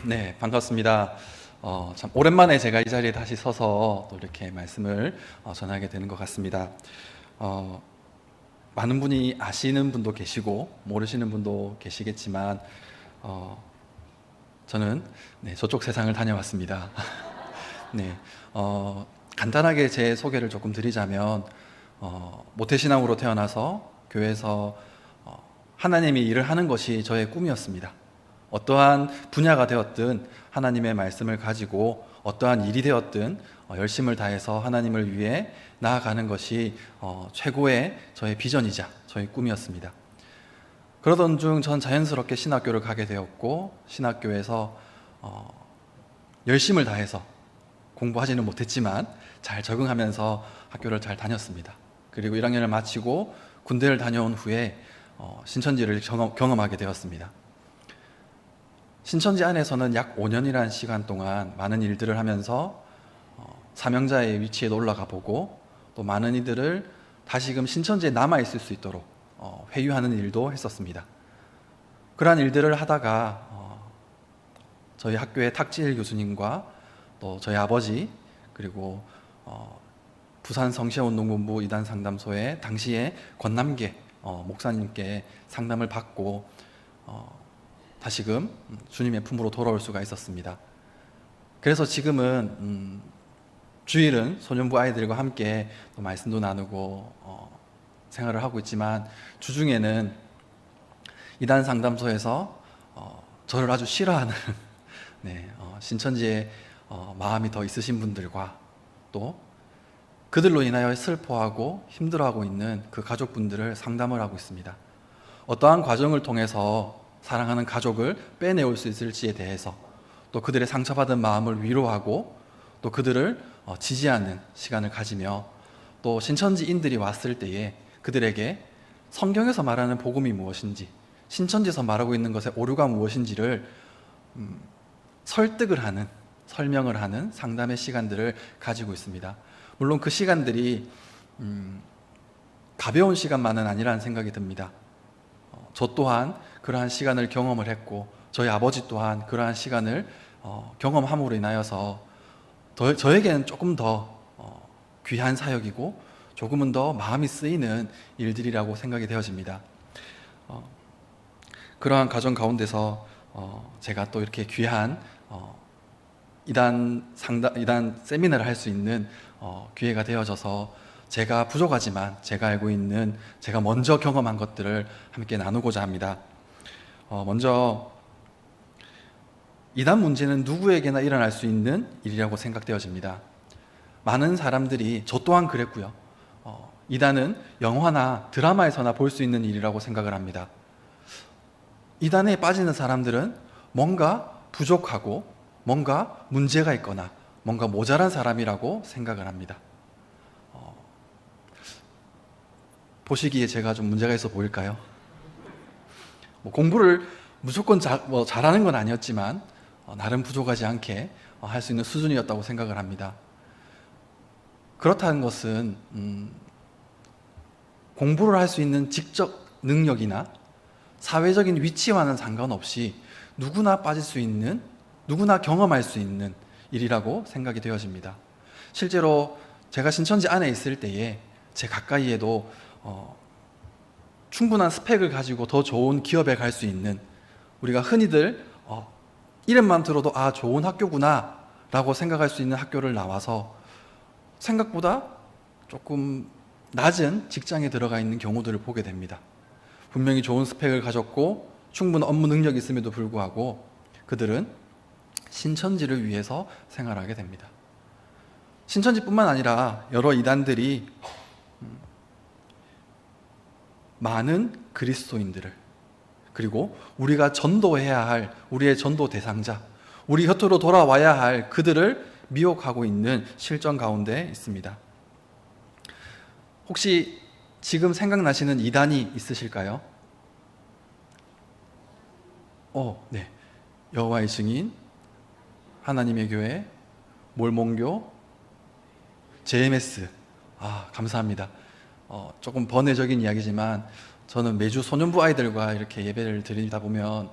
네, 반갑습니다. 참 오랜만에 제가 이 자리에 다시 서서 또 이렇게 말씀을 전하게 되는 것 같습니다. 어, 많은 분이 아시는 분도 계시고 모르시는 분도 계시겠지만 저는 저쪽 세상을 다녀왔습니다. 네, 간단하게 제 소개를 조금 드리자면 모태신앙으로 태어나서 교회에서 하나님이 일을 하는 것이 저의 꿈이었습니다. 어떠한 분야가 되었든 하나님의 말씀을 가지고 어떠한 일이 되었든 열심을 다해서 하나님을 위해 나아가는 것이 최고의 저의 비전이자 저의 꿈이었습니다. 그러던 중 전 자연스럽게 신학교를 가게 되었고, 신학교에서 열심을 다해서 공부하지는 못했지만 잘 적응하면서 학교를 잘 다녔습니다. 그리고 1학년을 마치고 군대를 다녀온 후에 신천지를 경험하게 되었습니다. 신천지 안에서는 약 5년이라는 시간 동안 많은 일들을 하면서 사명자의 위치에 올라가 보고, 또 많은 이들을 다시금 신천지에 남아있을 수 있도록 회유하는 일도 했었습니다. 그러한 일들을 하다가 저희 학교의 탁지일 교수님과 또 저희 아버지, 그리고 부산 성시운동본부 이단 상담소의 당시에 권남계 목사님께 상담을 받고 다시금 주님의 품으로 돌아올 수가 있었습니다. 그래서 지금은 주일은 소년부 아이들과 함께 또 말씀도 나누고 생활을 하고 있지만, 주중에는 이단 상담소에서 저를 아주 싫어하는 신천지에 마음이 더 있으신 분들과 또 그들로 인하여 슬퍼하고 힘들어하고 있는 그 가족분들을 상담을 하고 있습니다. 어떠한 과정을 통해서 사랑하는 가족을 빼내올 수 있을지에 대해서, 또 그들의 상처받은 마음을 위로하고 또 그들을 지지하는 시간을 가지며, 또 신천지인들이 왔을 때에 그들에게 성경에서 말하는 복음이 무엇인지, 신천지에서 말하고 있는 것의 오류가 무엇인지를 설득을 하는, 설명을 하는 상담의 시간들을 가지고 있습니다. 물론 그 시간들이 가벼운 시간만은 아니라는 생각이 듭니다. 저 또한 그러한 시간을 경험을 했고, 저희 아버지 또한 그러한 시간을 경험함으로 인하여서 저에게는 조금 더 귀한 사역이고 조금은 더 마음이 쓰이는 일들이라고 생각이 되어집니다. 그러한 과정 가운데서 제가 또 이렇게 귀한 이단 세미나를 할 수 있는 기회가 되어져서, 제가 부족하지만 제가 알고 있는, 제가 먼저 경험한 것들을 함께 나누고자 합니다. 먼저 이단 문제는 누구에게나 일어날 수 있는 일이라고 생각되어집니다. 많은 사람들이, 저 또한 그랬고요, 이단은 영화나 드라마에서나 볼 수 있는 일이라고 생각을 합니다. 이단에 빠지는 사람들은 뭔가 부족하고 뭔가 문제가 있거나 뭔가 모자란 사람이라고 생각을 합니다. 보시기에 제가 좀 문제가 있어 보일까요? 공부를 무조건 잘하는 건 아니었지만 나름 부족하지 않게 할 수 있는 수준이었다고 생각을 합니다. 그렇다는 것은 공부를 할 수 있는 직접 능력이나 사회적인 위치와는 상관없이 누구나 빠질 수 있는, 누구나 경험할 수 있는 일이라고 생각이 되어집니다. 실제로 제가 신천지 안에 있을 때에 제 가까이에도 충분한 스펙을 가지고 더 좋은 기업에 갈 수 있는, 우리가 흔히들 이름만 들어도 좋은 학교구나 라고 생각할 수 있는 학교를 나와서 생각보다 조금 낮은 직장에 들어가 있는 경우들을 보게 됩니다. 분명히 좋은 스펙을 가졌고 충분한 업무 능력이 있음에도 불구하고 그들은 신천지를 위해서 생활하게 됩니다. 신천지뿐만 아니라 여러 이단들이 많은 그리스도인들을, 그리고 우리가 전도해야 할 우리의 전도 대상자, 우리 곁으로 돌아와야 할 그들을 미혹하고 있는 실정 가운데 있습니다. 혹시 지금 생각나시는 이단이 있으실까요? 네. 여호와의 증인, 하나님의 교회, 몰몬교, JMS. 감사합니다. 조금 번외적인 이야기지만 저는 매주 소년부 아이들과 이렇게 예배를 드리다 보면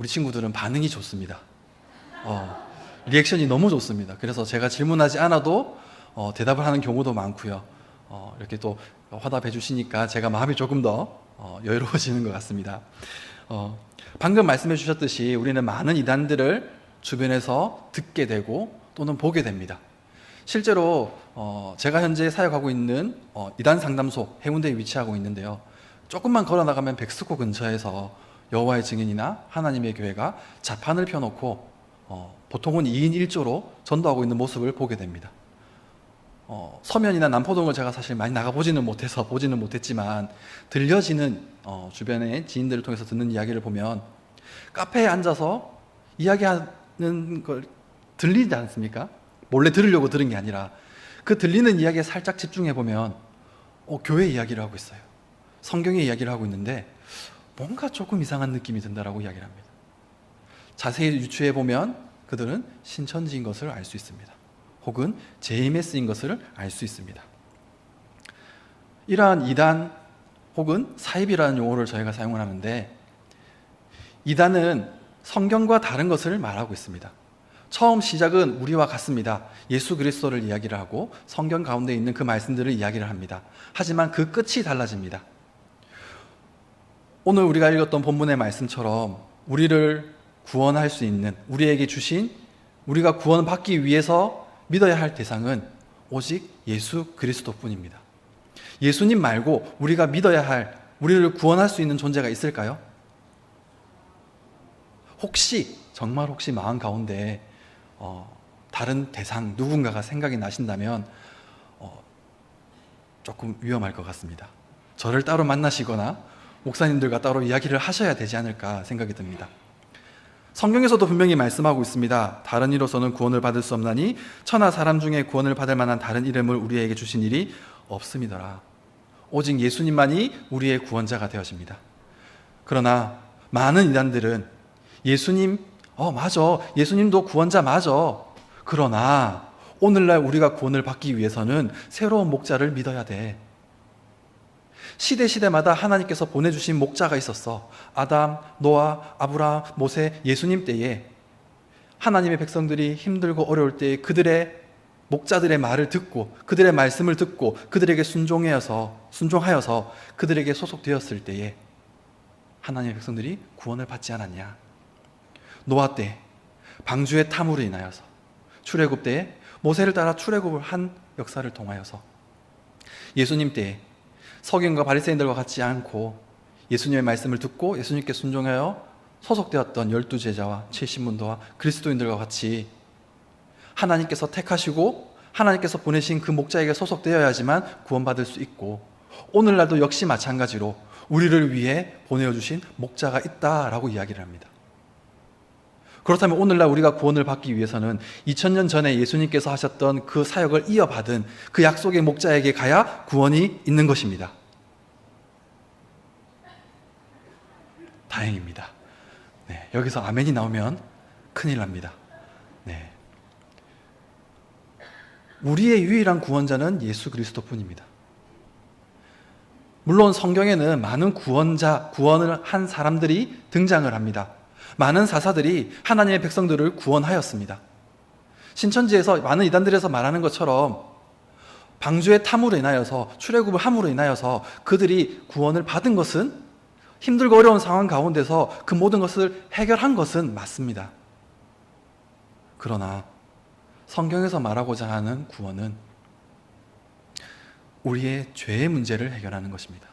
우리 친구들은 반응이 좋습니다. 리액션이 너무 좋습니다. 그래서 제가 질문하지 않아도 대답을 하는 경우도 많고요. 이렇게 또 화답해 주시니까 제가 마음이 조금 더 여유로워지는 것 같습니다. 방금 말씀해 주셨듯이 우리는 많은 이단들을 주변에서 듣게 되고 또는 보게 됩니다. 실제로 제가 현재 사역하고 있는 이단 상담소 해운대에 위치하고 있는데요. 조금만 걸어 나가면 백스코 근처에서 여호와의 증인이나 하나님의 교회가 자판을 펴놓고 보통은 2인 1조로 전도하고 있는 모습을 보게 됩니다. 서면이나 남포동을 제가 사실 많이 나가보지는 못해서 보지는 못했지만 들려지는 주변의 지인들을 통해서 듣는 이야기를 보면 카페에 앉아서 이야기하는 걸 들리지 않습니까? 몰래 들으려고 들은 게 아니라 그 들리는 이야기에 살짝 집중해 보면 교회 이야기를 하고 있어요. 성경의 이야기를 하고 있는데 뭔가 조금 이상한 느낌이 든다라고 이야기를 합니다. 자세히 유추해 보면 그들은 신천지인 것을 알 수 있습니다. 혹은 JMS인 것을 알 수 있습니다. 이러한 이단 혹은 사입이라는 용어를 저희가 사용을 하는데, 이단은 성경과 다른 것을 말하고 있습니다. 처음 시작은 우리와 같습니다. 예수 그리스도를 이야기를 하고 성경 가운데 있는 그 말씀들을 이야기를 합니다. 하지만 그 끝이 달라집니다. 오늘 우리가 읽었던 본문의 말씀처럼 우리를 구원할 수 있는, 우리에게 주신, 우리가 구원받기 위해서 믿어야 할 대상은 오직 예수 그리스도뿐입니다. 예수님 말고 우리가 믿어야 할, 우리를 구원할 수 있는 존재가 있을까요? 혹시, 정말 혹시 마음 가운데 다른 대상 누군가가 생각이 나신다면 조금 위험할 것 같습니다. 저를 따로 만나시거나 목사님들과 따로 이야기를 하셔야 되지 않을까 생각이 듭니다. 성경에서도 분명히 말씀하고 있습니다. 다른 이로서는 구원을 받을 수 없나니 천하 사람 중에 구원을 받을 만한 다른 이름을 우리에게 주신 일이 없음이더라. 오직 예수님만이 우리의 구원자가 되어집니다. 그러나 많은 이단들은 예수님, 맞아, 예수님도 구원자 맞아. 그러나 오늘날 우리가 구원을 받기 위해서는 새로운 목자를 믿어야 돼. 시대마다 하나님께서 보내주신 목자가 있었어. 아담, 노아, 아브라함, 모세, 예수님 때에 하나님의 백성들이 힘들고 어려울 때 그들의 목자들의 말을 듣고 그들의 말씀을 듣고 그들에게 순종하여서 그들에게 소속되었을 때에 하나님의 백성들이 구원을 받지 않았냐. 노아 때 방주의 탐으로 인하여서, 출애굽 때에 모세를 따라 출애굽을 한 역사를 통하여서, 예수님 때에 서기관과 바리새인들과 같지 않고 예수님의 말씀을 듣고 예수님께 순종하여 소속되었던 12제자와 70문도와 그리스도인들과 같이 하나님께서 택하시고 하나님께서 보내신 그 목자에게 소속되어야지만 구원받을 수 있고, 오늘날도 역시 마찬가지로 우리를 위해 보내어주신 목자가 있다라고 이야기를 합니다. 그렇다면 오늘날 우리가 구원을 받기 위해서는 2000년 전에 예수님께서 하셨던 그 사역을 이어받은 그 약속의 목자에게 가야 구원이 있는 것입니다. 다행입니다. 네, 여기서 아멘이 나오면 큰일 납니다. 네. 우리의 유일한 구원자는 예수 그리스도뿐입니다. 물론 성경에는 많은 구원을 한 사람들이 등장을 합니다. 많은 사사들이 하나님의 백성들을 구원하였습니다. 신천지에서 많은 이단들에서 말하는 것처럼 방주의 탐으로 인하여서, 출애굽을 함으로 인하여서 그들이 구원을 받은 것은, 힘들고 어려운 상황 가운데서 그 모든 것을 해결한 것은 맞습니다. 그러나 성경에서 말하고자 하는 구원은 우리의 죄의 문제를 해결하는 것입니다.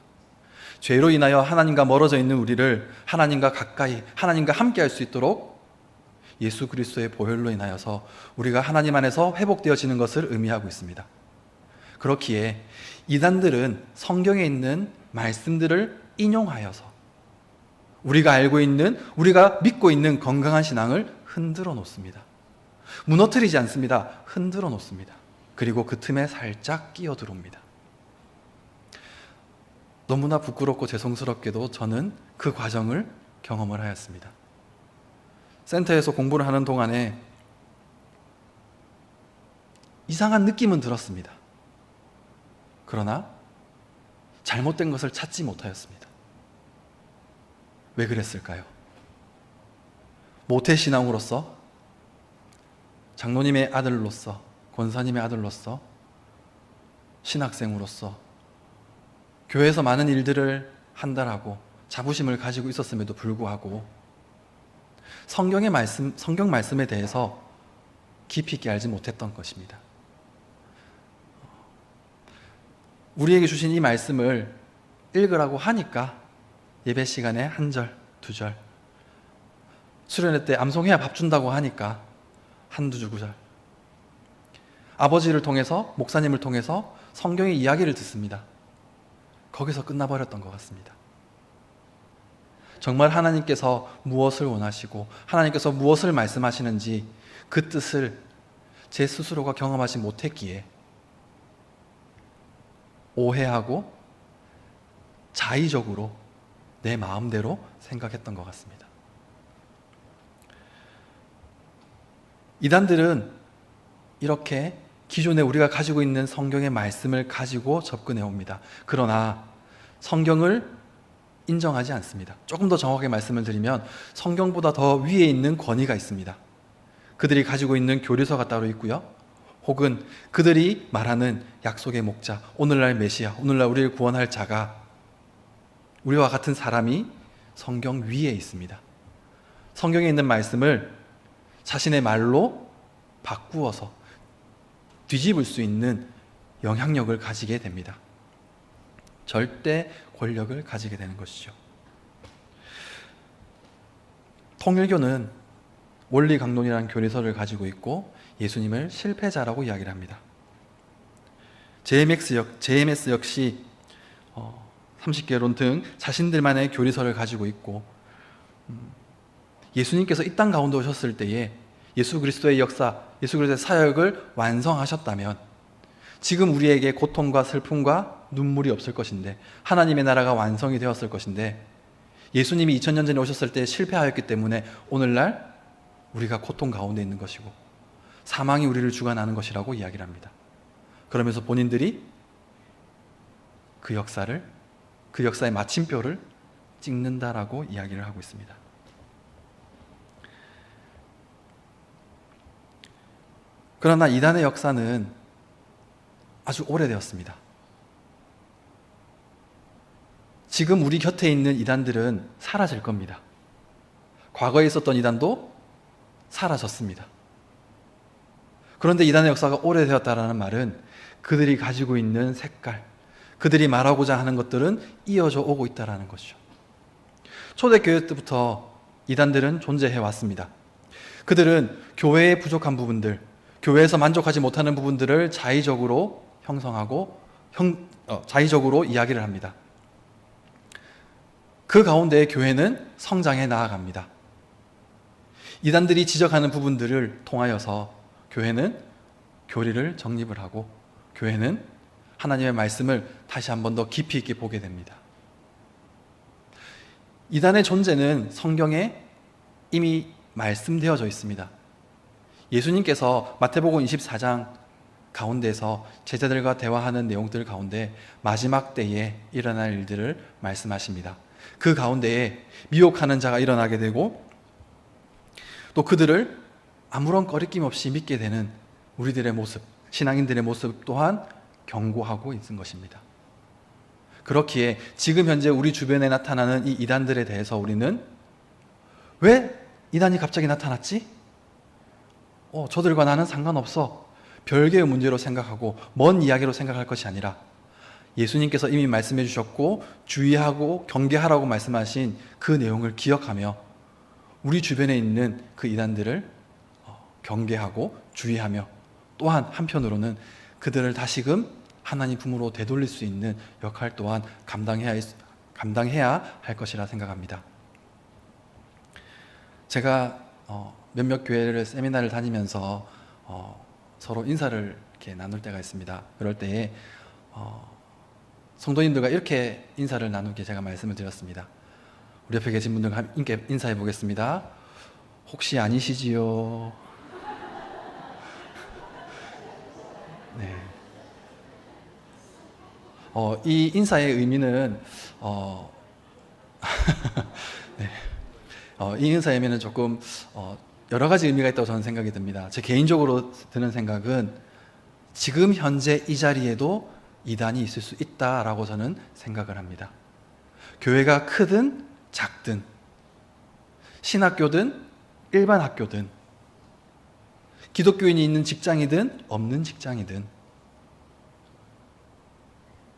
죄로 인하여 하나님과 멀어져 있는 우리를 하나님과 가까이, 하나님과 함께 할 수 있도록 예수 그리스도의 보혈로 인하여서 우리가 하나님 안에서 회복되어지는 것을 의미하고 있습니다. 그렇기에 이단들은 성경에 있는 말씀들을 인용하여서 우리가 알고 있는, 우리가 믿고 있는 건강한 신앙을 흔들어 놓습니다. 무너뜨리지 않습니다. 흔들어 놓습니다. 그리고 그 틈에 살짝 끼어 들어옵니다. 너무나 부끄럽고 죄송스럽게도 저는 그 과정을 경험을 하였습니다. 센터에서 공부를 하는 동안에 이상한 느낌은 들었습니다. 그러나 잘못된 것을 찾지 못하였습니다. 왜 그랬을까요? 모태신앙으로서, 장로님의 아들로서, 권사님의 아들로서, 신학생으로서 교회에서 많은 일들을 한다라고 자부심을 가지고 있었음에도 불구하고 성경 말씀에 대해서 깊이 있게 알지 못했던 것입니다. 우리에게 주신 이 말씀을 읽으라고 하니까 예배 시간에 한 절, 두 절, 수련회 때 암송해야 밥 준다고 하니까 한두 구절, 아버지를 통해서, 목사님을 통해서 성경의 이야기를 듣습니다. 거기서 끝나버렸던 것 같습니다. 정말 하나님께서 무엇을 원하시고 하나님께서 무엇을 말씀하시는지 그 뜻을 제 스스로가 경험하지 못했기에 오해하고 자의적으로 내 마음대로 생각했던 것 같습니다. 이단들은 이렇게 기존에 우리가 가지고 있는 성경의 말씀을 가지고 접근해 옵니다. 그러나 성경을 인정하지 않습니다. 조금 더 정확하게 말씀을 드리면 성경보다 더 위에 있는 권위가 있습니다. 그들이 가지고 있는 교리서가 따로 있고요. 혹은 그들이 말하는 약속의 목자, 오늘날 메시아, 오늘날 우리를 구원할 자가, 우리와 같은 사람이 성경 위에 있습니다. 성경에 있는 말씀을 자신의 말로 바꾸어서 뒤집을 수 있는 영향력을 가지게 됩니다. 절대 권력을 가지게 되는 것이죠. 통일교는 원리강론이라는 교리서를 가지고 있고 예수님을 실패자라고 이야기를 합니다. JMS 역시 30개론 등 자신들만의 교리서를 가지고 있고, 예수님께서 이 땅 가운데 오셨을 때에 예수 그리스도의 역사, 예수 그리스도의 사역을 완성하셨다면 지금 우리에게 고통과 슬픔과 눈물이 없을 것인데, 하나님의 나라가 완성이 되었을 것인데, 예수님이 2000년 전에 오셨을 때 실패하였기 때문에 오늘날 우리가 고통 가운데 있는 것이고 사망이 우리를 주관하는 것이라고 이야기를 합니다. 그러면서 본인들이 그 역사의 마침표를 찍는다라고 이야기를 하고 있습니다. 그러나 이단의 역사는 아주 오래되었습니다. 지금 우리 곁에 있는 이단들은 사라질 겁니다. 과거에 있었던 이단도 사라졌습니다. 그런데 이단의 역사가 오래되었다라는 말은 그들이 가지고 있는 색깔, 그들이 말하고자 하는 것들은 이어져 오고 있다는 것이죠. 초대교회 때부터 이단들은 존재해 왔습니다. 그들은 교회의 부족한 부분들, 교회에서 만족하지 못하는 부분들을 자의적으로 형성하고 자의적으로 이야기를 합니다. 그 가운데 교회는 성장해 나아갑니다. 이단들이 지적하는 부분들을 통하여서 교회는 교리를 정립을 하고, 교회는 하나님의 말씀을 다시 한 번 더 깊이 있게 보게 됩니다. 이단의 존재는 성경에 이미 말씀되어져 있습니다. 예수님께서 마태복음 24장 가운데서 제자들과 대화하는 내용들 가운데 마지막 때에 일어날 일들을 말씀하십니다. 그 가운데에 미혹하는 자가 일어나게 되고 또 그들을 아무런 거리낌 없이 믿게 되는 우리들의 모습, 신앙인들의 모습 또한 경고하고 있는 것입니다. 그렇기에 지금 현재 우리 주변에 나타나는 이 이단들에 대해서 우리는 왜 이단이 갑자기 나타났지? 저들과 나는 상관없어. 별개의 문제로 생각하고 먼 이야기로 생각할 것이 아니라 예수님께서 이미 말씀해 주셨고 주의하고 경계하라고 말씀하신 그 내용을 기억하며 우리 주변에 있는 그 이단들을 경계하고 주의하며 또한 한편으로는 그들을 다시금 하나님 품으로 되돌릴 수 있는 역할 또한 감당해야 할 것이라 생각합니다. 제가 몇몇 교회를 세미나를 다니면서 서로 인사를 이렇게 나눌 때가 있습니다. 그럴 때에 성도님들과 이렇게 인사를 나누게 제가 말씀을 드렸습니다. 우리 옆에 계신 분들과 함께 인사해 보겠습니다. 혹시 아니시지요? 네. 이 인사의 의미는 네. 이 은사 예매는 조금 여러 가지 의미가 있다고 저는 생각이 듭니다. 제 개인적으로 드는 생각은 지금 현재 이 자리에도 이단이 있을 수 있다라고 저는 생각을 합니다. 교회가 크든 작든, 신학교든 일반 학교든, 기독교인이 있는 직장이든 없는 직장이든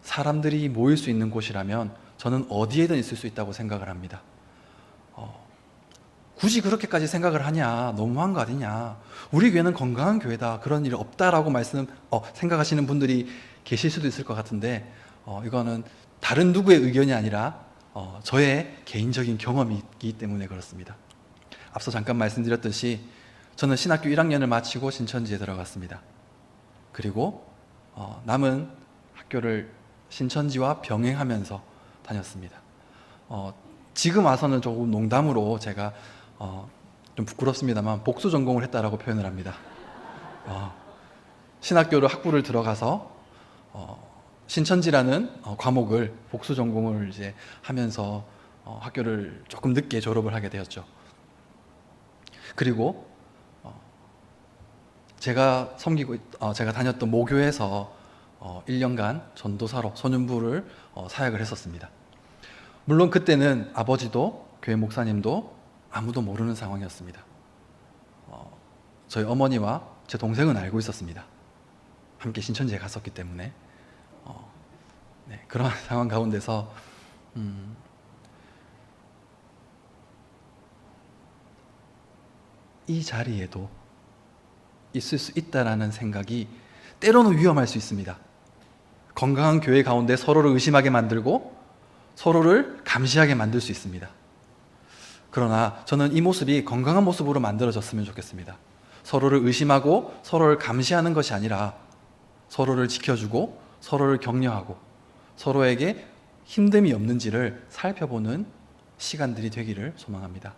사람들이 모일 수 있는 곳이라면 저는 어디에든 있을 수 있다고 생각을 합니다. 굳이 그렇게까지 생각을 하냐, 너무한 거 아니냐, 우리 교회는 건강한 교회다, 그런 일 없다라고 생각하시는 분들이 계실 수도 있을 것 같은데 이거는 다른 누구의 의견이 아니라 저의 개인적인 경험이기 때문에 그렇습니다. 앞서 잠깐 말씀드렸듯이 저는 신학교 1학년을 마치고 신천지에 들어갔습니다. 그리고 남은 학교를 신천지와 병행하면서 다녔습니다. 지금 와서는 조금 농담으로 제가 좀 부끄럽습니다만 복수 전공을 했다라고 표현을 합니다. 신학교를 학부를 들어가서 신천지라는 과목을 복수 전공을 이제 하면서 학교를 조금 늦게 졸업을 하게 되었죠. 그리고 제가 다녔던 모교에서 1년간 전도사로 소년부를 사역을 했었습니다. 물론 그때는 아버지도 교회 목사님도 아무도 모르는 상황이었습니다. 저희 어머니와 제 동생은 알고 있었습니다. 함께 신천지에 갔었기 때문에 그런 상황 가운데서 이 자리에도 있을 수 있다라는 생각이 때로는 위험할 수 있습니다. 건강한 교회 가운데 서로를 의심하게 만들고 서로를 감시하게 만들 수 있습니다. 그러나 저는 이 모습이 건강한 모습으로 만들어졌으면 좋겠습니다. 서로를 의심하고 서로를 감시하는 것이 아니라 서로를 지켜주고 서로를 격려하고 서로에게 힘듦이 없는지를 살펴보는 시간들이 되기를 소망합니다.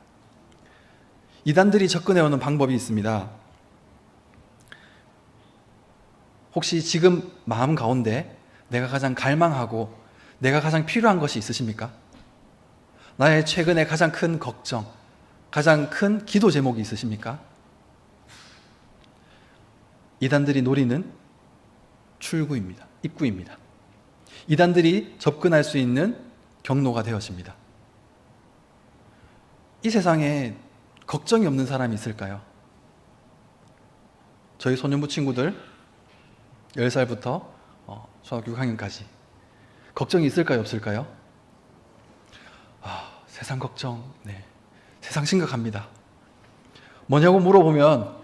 이단들이 접근해오는 방법이 있습니다. 혹시 지금 마음 가운데 내가 가장 갈망하고 내가 가장 필요한 것이 있으십니까? 나의 최근에 가장 큰 걱정, 가장 큰 기도 제목이 있으십니까? 이단들이 노리는 출구입니다. 입구입니다. 이단들이 접근할 수 있는 경로가 되어집니다. 이 세상에 걱정이 없는 사람이 있을까요? 저희 소년부 친구들 10살부터 중학교 6학년까지 걱정이 있을까요? 없을까요? 세상 걱정, 세상 심각합니다. 뭐냐고 물어보면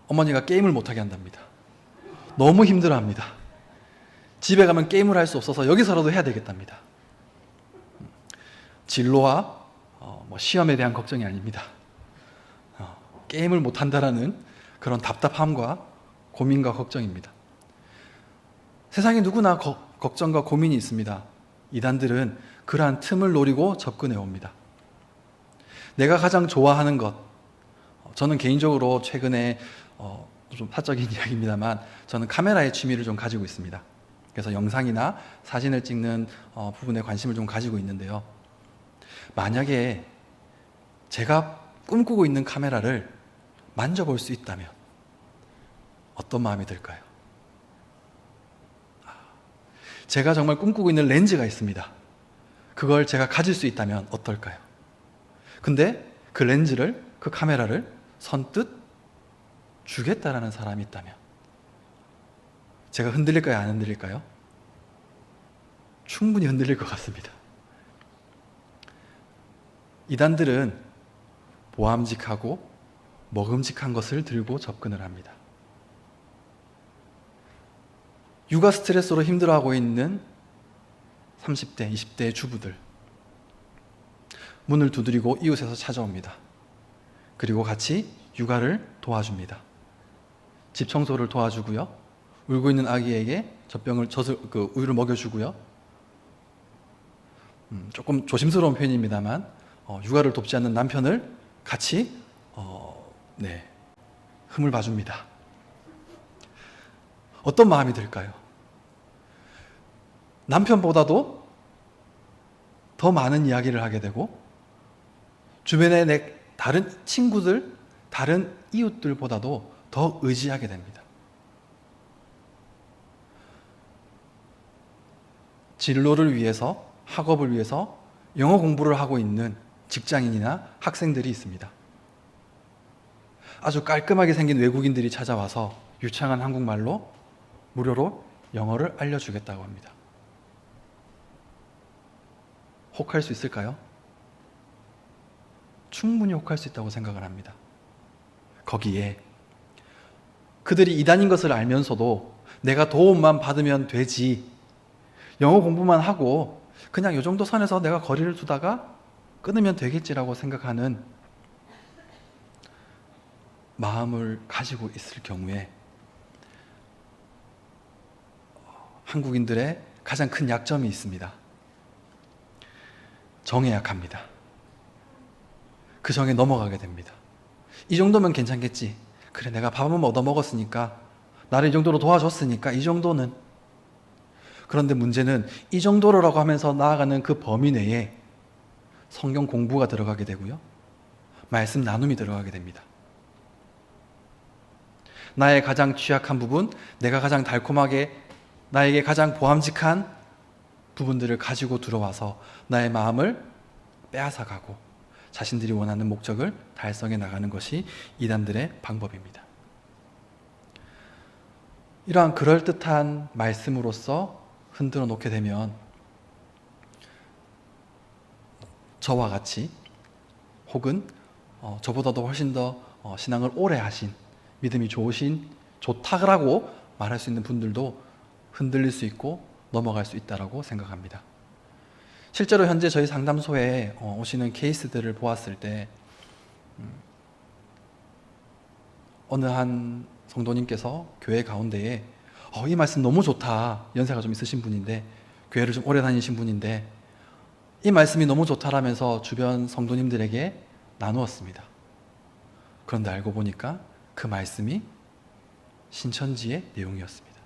어머니가 게임을 못하게 한답니다. 너무 힘들어합니다. 집에 가면 게임을 할 수 없어서 여기서라도 해야 되겠답니다. 진로와 시험에 대한 걱정이 아닙니다. 게임을 못한다라는 그런 답답함과 고민과 걱정입니다. 세상에 누구나 걱정과 고민이 있습니다. 이단들은 그러한 틈을 노리고 접근해 옵니다. 내가 가장 좋아하는 것, 저는 개인적으로 최근에 좀 사적인 이야기입니다만 저는 카메라의 취미를 좀 가지고 있습니다. 그래서 영상이나 사진을 찍는 부분에 관심을 좀 가지고 있는데요. 만약에 제가 꿈꾸고 있는 카메라를 만져볼 수 있다면 어떤 마음이 들까요? 제가 정말 꿈꾸고 있는 렌즈가 있습니다. 그걸 제가 가질 수 있다면 어떨까요? 근데 그 렌즈를, 그 카메라를 선뜻 주겠다라는 사람이 있다면 제가 흔들릴까요? 안 흔들릴까요? 충분히 흔들릴 것 같습니다. 이단들은 보암직하고 먹음직한 것을 들고 접근을 합니다. 육아 스트레스로 힘들어하고 있는 30대, 20대의 주부들, 문을 두드리고 이웃에서 찾아옵니다. 그리고 같이 육아를 도와줍니다. 집 청소를 도와주고요. 울고 있는 아기에게 우유를 먹여주고요. 조금 조심스러운 표현입니다만 육아를 돕지 않는 남편을 같이 흠을 봐줍니다. 어떤 마음이 들까요? 남편보다도 더 많은 이야기를 하게 되고 주변의 내 다른 친구들, 다른 이웃들보다도 더 의지하게 됩니다. 진로를 위해서, 학업을 위해서 영어 공부를 하고 있는 직장인이나 학생들이 있습니다. 아주 깔끔하게 생긴 외국인들이 찾아와서 유창한 한국말로 무료로 영어를 알려주겠다고 합니다. 혹할 수 있을까요? 충분히 혹할 수 있다고 생각을 합니다. 거기에 그들이 이단인 것을 알면서도 내가 도움만 받으면 되지, 영어 공부만 하고 그냥 이 정도 선에서 내가 거리를 두다가 끊으면 되겠지라고 생각하는 마음을 가지고 있을 경우에 한국인들의 가장 큰 약점이 있습니다. 정에 약합니다. 그 정에 넘어가게 됩니다. 이 정도면 괜찮겠지. 그래, 내가 밥은 얻어먹었으니까, 나를 이 정도로 도와줬으니까 이 정도는. 그런데 문제는 이 정도로라고 하면서 나아가는 그 범위 내에 성경 공부가 들어가게 되고요, 말씀 나눔이 들어가게 됩니다. 나의 가장 취약한 부분, 내가 가장 달콤하게, 나에게 가장 보암직한 부분들을 가지고 들어와서 나의 마음을 빼앗아가고 자신들이 원하는 목적을 달성해 나가는 것이 이단들의 방법입니다. 이러한 그럴듯한 말씀으로써 흔들어 놓게 되면 저와 같이, 혹은 저보다도 훨씬 더 신앙을 오래 하신, 믿음이 좋다라고 말할 수 있는 분들도 흔들릴 수 있고 넘어갈 수 있다고 생각합니다. 실제로 현재 저희 상담소에 오시는 케이스들을 보았을 때 어느 한 성도님께서 교회 가운데에 이 말씀 너무 좋다, 연세가 좀 있으신 분인데, 교회를 좀 오래 다니신 분인데 이 말씀이 너무 좋다라면서 주변 성도님들에게 나누었습니다. 그런데 알고 보니까 그 말씀이 신천지의 내용이었습니다.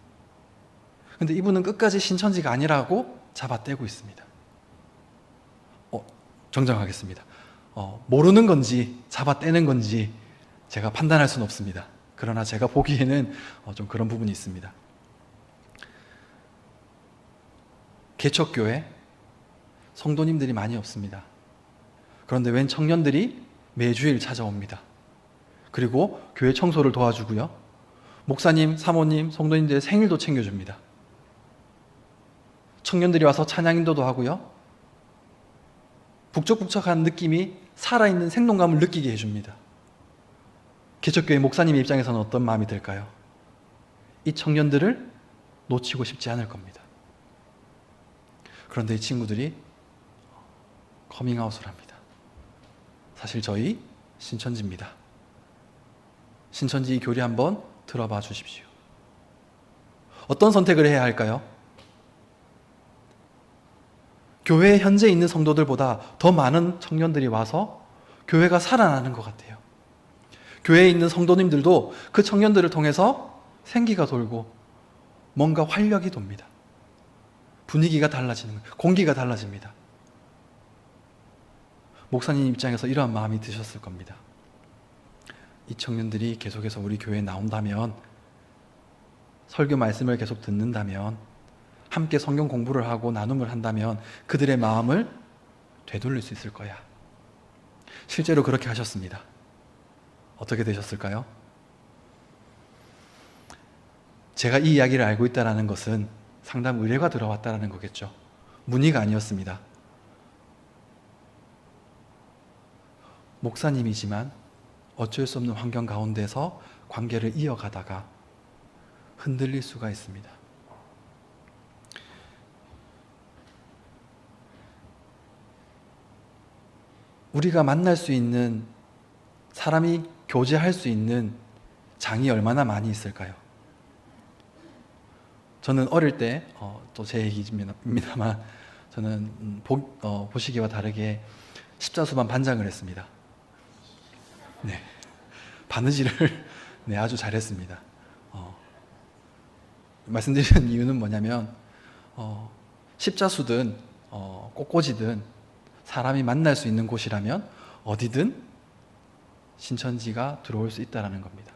근데 이분은 끝까지 신천지가 아니라고 잡아떼고 있습니다. 정정하겠습니다. 모르는 건지 잡아떼는 건지 제가 판단할 수는 없습니다. 그러나 제가 보기에는 좀 그런 부분이 있습니다. 개척교회 성도님들이 많이 없습니다. 그런데 웬 청년들이 매주일 찾아옵니다. 그리고 교회 청소를 도와주고요, 목사님, 사모님, 성도님들의 생일도 챙겨줍니다. 청년들이 와서 찬양 인도도 하고요, 북적북적한 느낌이 살아있는 생동감을 느끼게 해줍니다. 개척교회 목사님의 입장에서는 어떤 마음이 들까요? 이 청년들을 놓치고 싶지 않을 겁니다. 그런데 이 친구들이 커밍아웃을 합니다. 사실 저희 신천지입니다. 신천지 교리 한번 들어봐 주십시오. 어떤 선택을 해야 할까요? 교회에 현재 있는 성도들보다 더 많은 청년들이 와서 교회가 살아나는 것 같아요. 교회에 있는 성도님들도 그 청년들을 통해서 생기가 돌고 뭔가 활력이 돕니다. 분위기가 달라지는 거예요. 공기가 달라집니다. 목사님 입장에서 이러한 마음이 드셨을 겁니다. 이 청년들이 계속해서 우리 교회에 나온다면, 설교 말씀을 계속 듣는다면, 함께 성경 공부를 하고 나눔을 한다면 그들의 마음을 되돌릴 수 있을 거야. 실제로 그렇게 하셨습니다. 어떻게 되셨을까요? 제가 이 이야기를 알고 있다는 것은 상담 의뢰가 들어왔다는 거겠죠. 문의가 아니었습니다. 목사님이지만 어쩔 수 없는 환경 가운데서 관계를 이어가다가 흔들릴 수가 있습니다. 우리가 만날 수 있는, 사람이 교제할 수 있는 장이 얼마나 많이 있을까요? 저는 어릴 때, 또 제 얘기입니다만, 저는 보시기와 다르게 십자수반 반장을 했습니다. 네, 바느질을 네, 아주 잘했습니다. 말씀드리는 이유는 뭐냐면, 십자수든 꽃꽂이든 사람이 만날 수 있는 곳이라면 어디든 신천지가 들어올 수 있다는 겁니다.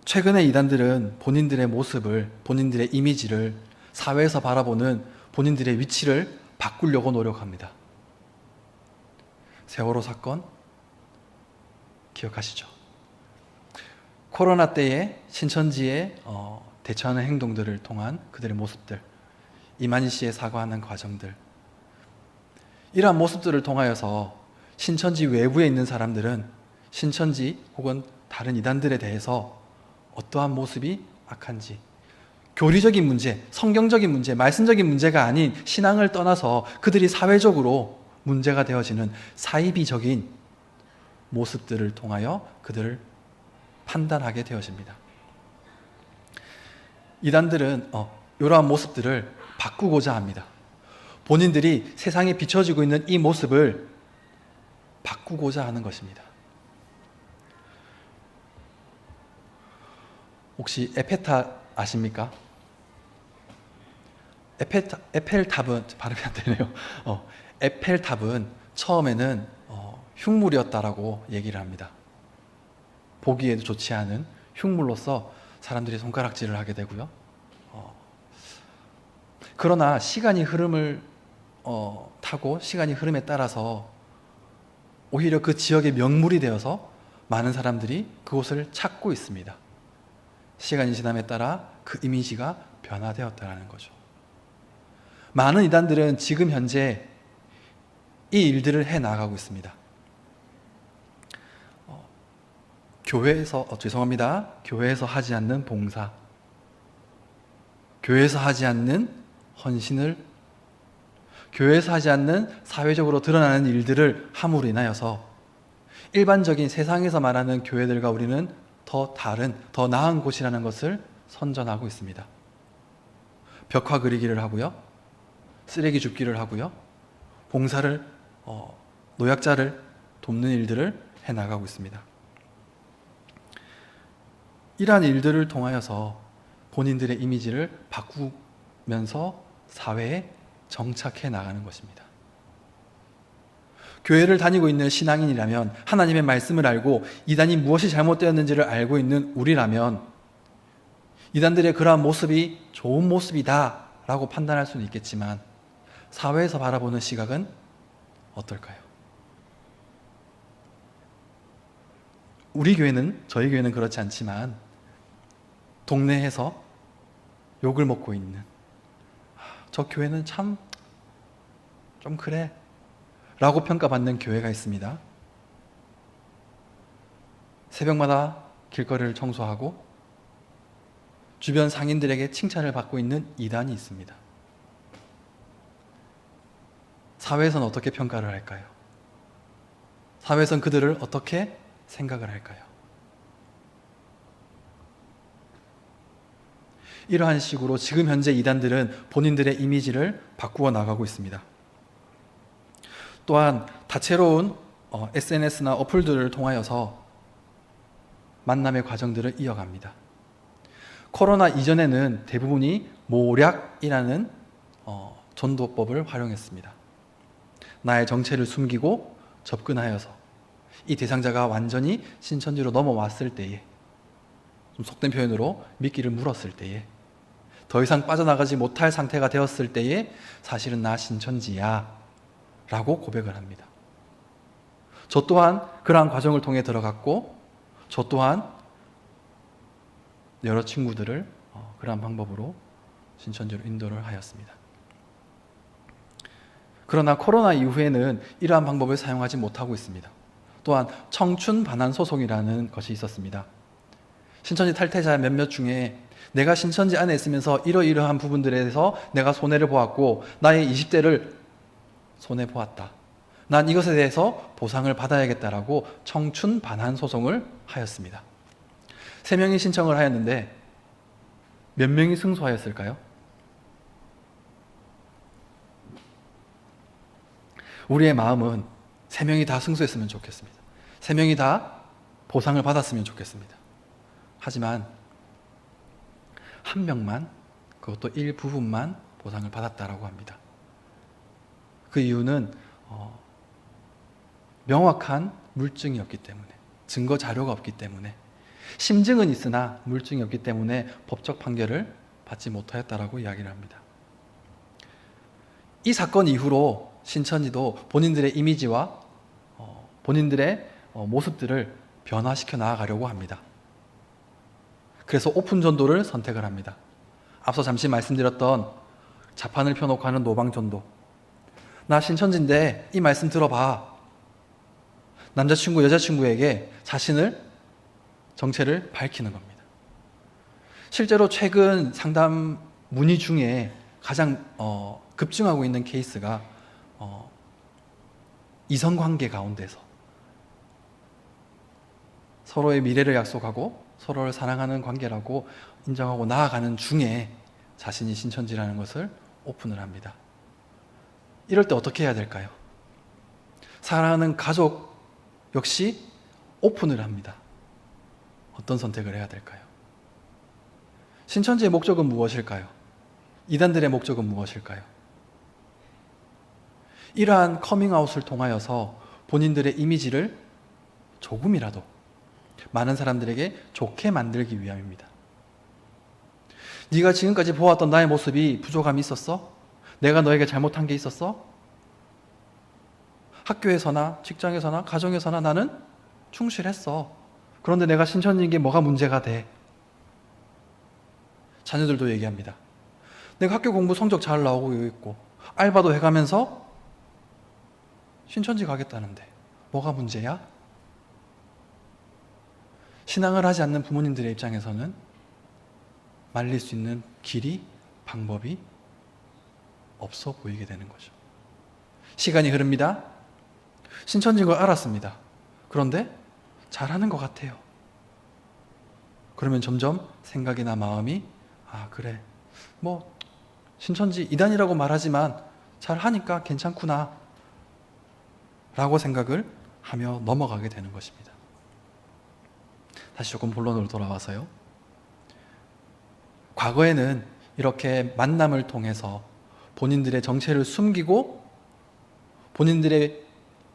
최근에 이단들은 본인들의 모습을, 본인들의 이미지를, 사회에서 바라보는 본인들의 위치를 바꾸려고 노력합니다. 세월호 사건 기억하시죠? 코로나 때에 신천지에 대처하는 행동들을 통한 그들의 모습들, 이만희 씨의 사과하는 과정들, 이러한 모습들을 통하여서 신천지 외부에 있는 사람들은 신천지 혹은 다른 이단들에 대해서 어떠한 모습이 악한지, 교리적인 문제, 성경적인 문제, 말씀적인 문제가 아닌 신앙을 떠나서 그들이 사회적으로 문제가 되어지는 사이비적인 모습들을 통하여 그들을 판단하게 되어집니다. 이단들은 이러한 모습들을 바꾸고자 합니다. 본인들이 세상에 비춰지고 있는 이 모습을 바꾸고자 하는 것입니다. 혹시 에펠탑 아십니까? 에펠탑은 발음이 안 되네요. 에펠탑은 처음에는 흉물이었다라고 얘기를 합니다. 보기에도 좋지 않은 흉물로서 사람들이 손가락질을 하게 되고요. 그러나 시간이 흐름을 타고 시간이 흐름에 따라서 오히려 그 지역의 명물이 되어서 많은 사람들이 그곳을 찾고 있습니다. 시간이 지남에 따라 그 이미지가 변화되었다는 거죠. 많은 이단들은 지금 현재 이 일들을 해나가고 있습니다. 교회에서 하지 않는 봉사, 교회에서 하지 않는 헌신을, 교회에서 하지 않는 사회적으로 드러나는 일들을 함으로 인하여서 일반적인 세상에서 말하는 교회들과 우리는 더 다른, 더 나은 곳이라는 것을 선전하고 있습니다. 벽화 그리기를 하고요, 쓰레기 줍기를 하고요, 봉사를, 노약자를 돕는 일들을 해나가고 있습니다. 이러한 일들을 통하여서 본인들의 이미지를 바꾸면서 사회에 정착해 나가는 것입니다. 교회를 다니고 있는 신앙인이라면, 하나님의 말씀을 알고 이단이 무엇이 잘못되었는지를 알고 있는 우리라면 이단들의 그러한 모습이 좋은 모습이다 라고 판단할 수는 있겠지만 사회에서 바라보는 시각은 어떨까요? 저희 교회는 그렇지 않지만 동네에서 욕을 먹고 있는, 저 교회는 참 좀 그래 라고 평가받는 교회가 있습니다. 새벽마다 길거리를 청소하고 주변 상인들에게 칭찬을 받고 있는 이단이 있습니다. 사회에서는 어떻게 평가를 할까요? 사회에서는 그들을 어떻게 생각을 할까요? 이러한 식으로 지금 현재 이단들은 본인들의 이미지를 바꾸어 나가고 있습니다. 또한 다채로운 SNS나 어플들을 통하여서 만남의 과정들을 이어갑니다. 코로나 이전에는 대부분이 모략이라는 전도법을 활용했습니다. 나의 정체를 숨기고 접근하여서 이 대상자가 완전히 신천지로 넘어왔을 때에, 좀 속된 표현으로 미끼를 물었을 때에, 더 이상 빠져나가지 못할 상태가 되었을 때에 사실은 나 신천지야 라고 고백을 합니다. 저 또한 그러한 과정을 통해 들어갔고, 저 또한 여러 친구들을 그러한 방법으로 신천지로 인도를 하였습니다. 그러나 코로나 이후에는 이러한 방법을 사용하지 못하고 있습니다. 또한 청춘 반환 소송이라는 것이 있었습니다. 신천지 탈퇴자 몇몇 중에 내가 신천지 안에 있으면서 이러이러한 부분들에 대해서 내가 손해를 보았고 나의 20대를 손해보았다, 난 이것에 대해서 보상을 받아야겠다라고 청춘 반환 소송을 하였습니다. 3명이 신청을 하였는데 몇 명이 승소하였을까요? 우리의 마음은 3명이 다 승소했으면 좋겠습니다. 3명이 다 보상을 받았으면 좋겠습니다. 하지만 한 명만, 그것도 일부분만 보상을 받았다라고 합니다. 그 이유는 명확한 물증이 없기 때문에, 증거 자료가 없기 때문에, 심증은 있으나 물증이 없기 때문에 법적 판결을 받지 못하였다라고 이야기를 합니다. 이 사건 이후로 신천지도 본인들의 이미지와 본인들의 모습들을 변화시켜 나아가려고 합니다. 그래서 오픈 전도를 선택을 합니다. 앞서 잠시 말씀드렸던 자판을 펴놓고 하는 노방 전도. 나 신천지인데 이 말씀 들어봐. 남자친구, 여자친구에게 자신을 정체를 밝히는 겁니다. 실제로 최근 상담 문의 중에 가장 급증하고 있는 케이스가 이성관계 가운데서 서로의 미래를 약속하고 서로를 사랑하는 관계라고 인정하고 나아가는 중에 자신이 신천지라는 것을 오픈을 합니다. 이럴 때 어떻게 해야 될까요? 사랑하는 가족 역시 오픈을 합니다. 어떤 선택을 해야 될까요? 신천지의 목적은 무엇일까요? 이단들의 목적은 무엇일까요? 이러한 커밍아웃을 통하여서 본인들의 이미지를 조금이라도 많은 사람들에게 좋게 만들기 위함입니다. 네가 지금까지 보았던 나의 모습이 부족함이 있었어? 내가 너에게 잘못한 게 있었어? 학교에서나 직장에서나 가정에서나 나는 충실했어. 그런데 내가 신천지인 게 뭐가 문제가 돼? 자녀들도 얘기합니다. 내가 학교 공부 성적 잘 나오고 있고 알바도 해가면서 신천지 가겠다는데 뭐가 문제야? 신앙을 하지 않는 부모님들의 입장에서는 말릴 수 있는 길이, 방법이 없어 보이게 되는 거죠. 시간이 흐릅니다. 신천지인 걸 알았습니다. 그런데 잘하는 것 같아요. 그러면 점점 생각이나 마음이 그래, 뭐 신천지 이단이라고 말하지만 잘하니까 괜찮구나 라고 생각을 하며 넘어가게 되는 것입니다. 다시 조금 본론으로 돌아와서요. 과거에는 이렇게 만남을 통해서 본인들의 정체를 숨기고 본인들의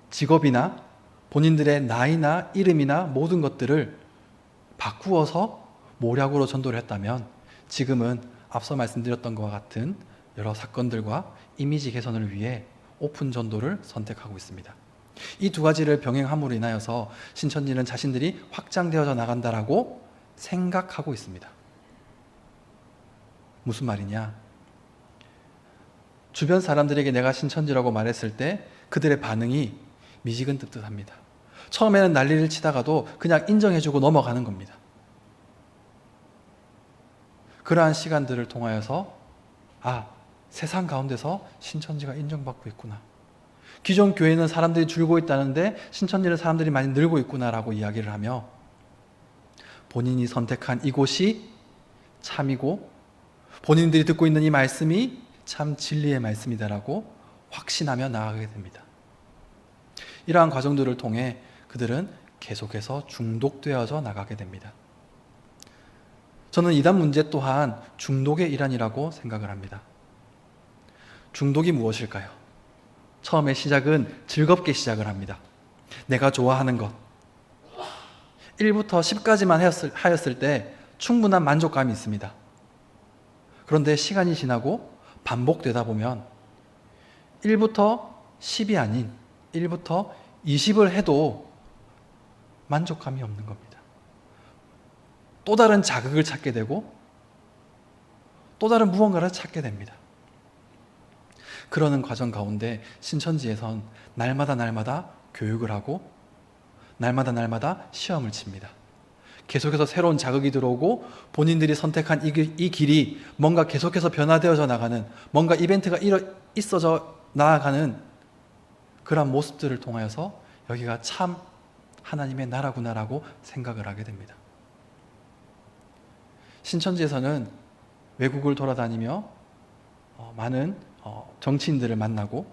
직업이나 본인들의 나이나 이름이나 모든 것들을 바꾸어서 모략으로 전도를 했다면 지금은 앞서 말씀드렸던 것과 같은 여러 사건들과 이미지 개선을 위해 오픈 전도를 선택하고 있습니다. 이 두 가지를 병행함으로 인하여서 신천지는 자신들이 확장되어져 나간다라고 생각하고 있습니다. 무슨 말이냐? 주변 사람들에게 내가 신천지라고 말했을 때 그들의 반응이 미지근뜻뜻합니다. 처음에는 난리를 치다가도 그냥 인정해주고 넘어가는 겁니다. 그러한 시간들을 통하여서 세상 가운데서 신천지가 인정받고 있구나. 기존 교회는 사람들이 줄고 있다는데 신천지는 사람들이 많이 늘고 있구나라고 이야기를 하며 본인이 선택한 이곳이 참이고 본인들이 듣고 있는 이 말씀이 참 진리의 말씀이다라고 확신하며 나아가게 됩니다. 이러한 과정들을 통해 그들은 계속해서 중독되어져 나가게 됩니다. 저는 이단 문제 또한 중독의 일환이라고 생각을 합니다. 중독이 무엇일까요? 처음에 시작은 즐겁게 시작을 합니다. 내가 좋아하는 것. 1부터 10까지만 하였을 때 충분한 만족감이 있습니다. 그런데 시간이 지나고 반복되다 보면 1부터 10이 아닌 1부터 20을 해도 만족감이 없는 겁니다. 또 다른 자극을 찾게 되고 또 다른 무언가를 찾게 됩니다. 그러는 과정 가운데 신천지에선 날마다 교육을 하고 날마다 시험을 칩니다. 계속해서 새로운 자극이 들어오고 본인들이 선택한 이 길이 뭔가 계속해서 변화되어져 나가는, 뭔가 이벤트가 있어져 나아가는 그런 모습들을 통하여서 여기가 참 하나님의 나라구나라고 생각을 하게 됩니다. 신천지에서는 외국을 돌아다니며 많은 정치인들을 만나고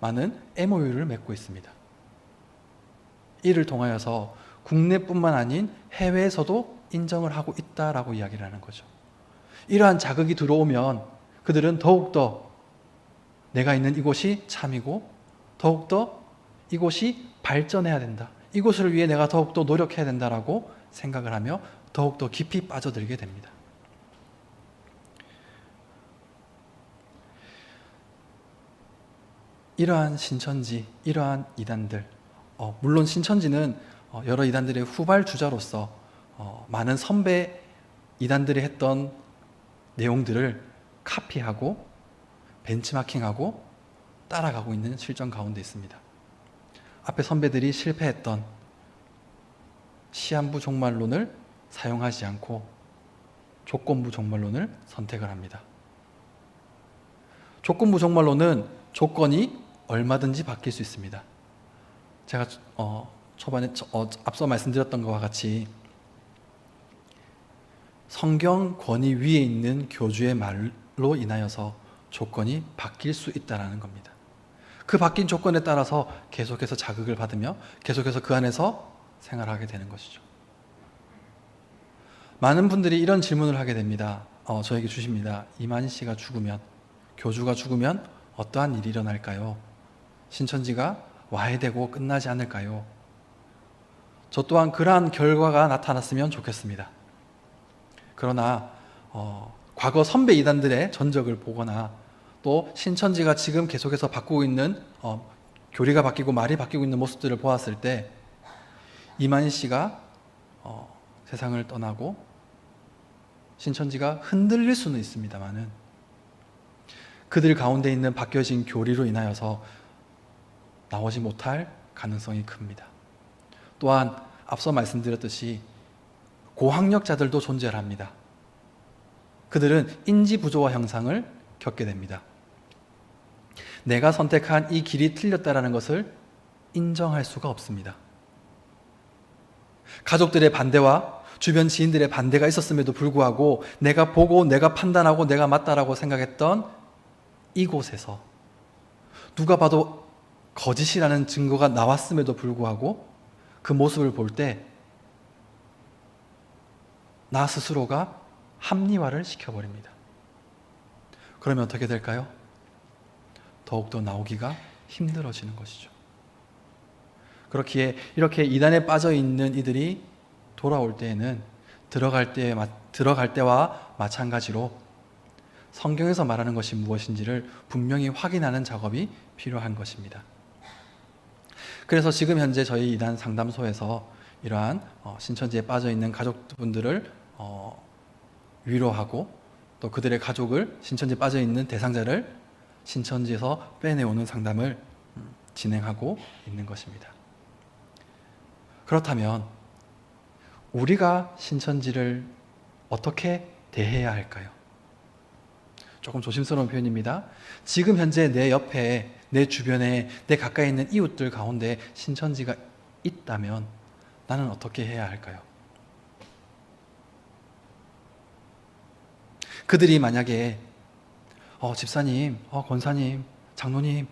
많은 MOU를 맺고 있습니다. 이를 통하여서 국내뿐만 아닌 해외에서도 인정을 하고 있다라고 이야기를 하는 거죠. 이러한 자극이 들어오면 그들은 더욱더 내가 있는 이곳이 참이고 더욱더 이곳이 발전해야 된다. 이곳을 위해 내가 더욱더 노력해야 된다라고 생각을 하며 더욱더 깊이 빠져들게 됩니다. 이러한 신천지, 이러한 이단들, 물론 신천지는 여러 이단들의 후발주자로서 많은 선배 이단들이 했던 내용들을 카피하고 벤치마킹하고 따라가고 있는 실정 가운데 있습니다. 앞에 선배들이 실패했던 시한부 종말론을 사용하지 않고 조건부 종말론을 선택을 합니다. 조건부 종말론은 조건이 얼마든지 바뀔 수 있습니다. 제가 초반에 앞서 말씀드렸던 것과 같이 성경 권위 위에 있는 교주의 말로 인하여서 조건이 바뀔 수 있다는 겁니다. 그 바뀐 조건에 따라서 계속해서 자극을 받으며 계속해서 그 안에서 생활하게 되는 것이죠. 많은 분들이 이런 질문을 하게 됩니다. 저에게 주십니다. 이만희 씨가 죽으면, 교주가 죽으면 어떠한 일이 일어날까요? 신천지가 와해되고 끝나지 않을까요? 저 또한 그러한 결과가 나타났으면 좋겠습니다. 그러나 과거 선배 이단들의 전적을 보거나 또 신천지가 지금 계속해서 바꾸고 있는 교리가 바뀌고 말이 바뀌고 있는 모습들을 보았을 때 이만희 씨가 세상을 떠나고 신천지가 흔들릴 수는 있습니다만은 그들 가운데 있는 바뀌어진 교리로 인하여서 나오지 못할 가능성이 큽니다. 또한 앞서 말씀드렸듯이 고학력자들도 존재합니다. 그들은 인지 부조화 현상을 겪게 됩니다. 내가 선택한 이 길이 틀렸다라는 것을 인정할 수가 없습니다. 가족들의 반대와 주변 지인들의 반대가 있었음에도 불구하고 내가 보고 내가 판단하고 내가 맞다라고 생각했던 이곳에서 누가 봐도 거짓이라는 증거가 나왔음에도 불구하고 그 모습을 볼 때 나 스스로가 합리화를 시켜버립니다. 그러면 어떻게 될까요? 더욱더 나오기가 힘들어지는 것이죠. 그렇기에 이렇게 이단에 빠져 있는 이들이 돌아올 때에는 들어갈 때와 마찬가지로 성경에서 말하는 것이 무엇인지를 분명히 확인하는 작업이 필요한 것입니다. 그래서 지금 현재 저희 이단 상담소에서 이러한 신천지에 빠져 있는 가족분들을 위로하고 또 그들의 가족을 신천지에 빠져 있는 대상자를 신천지에서 빼내오는 상담을 진행하고 있는 것입니다. 그렇다면 우리가 신천지를 어떻게 대해야 할까요? 조금 조심스러운 표현입니다. 지금 현재 내 옆에, 내 주변에, 내 가까이 있는 이웃들 가운데 신천지가 있다면 나는 어떻게 해야 할까요? 그들이 만약에 집사님, 권사님, 장로님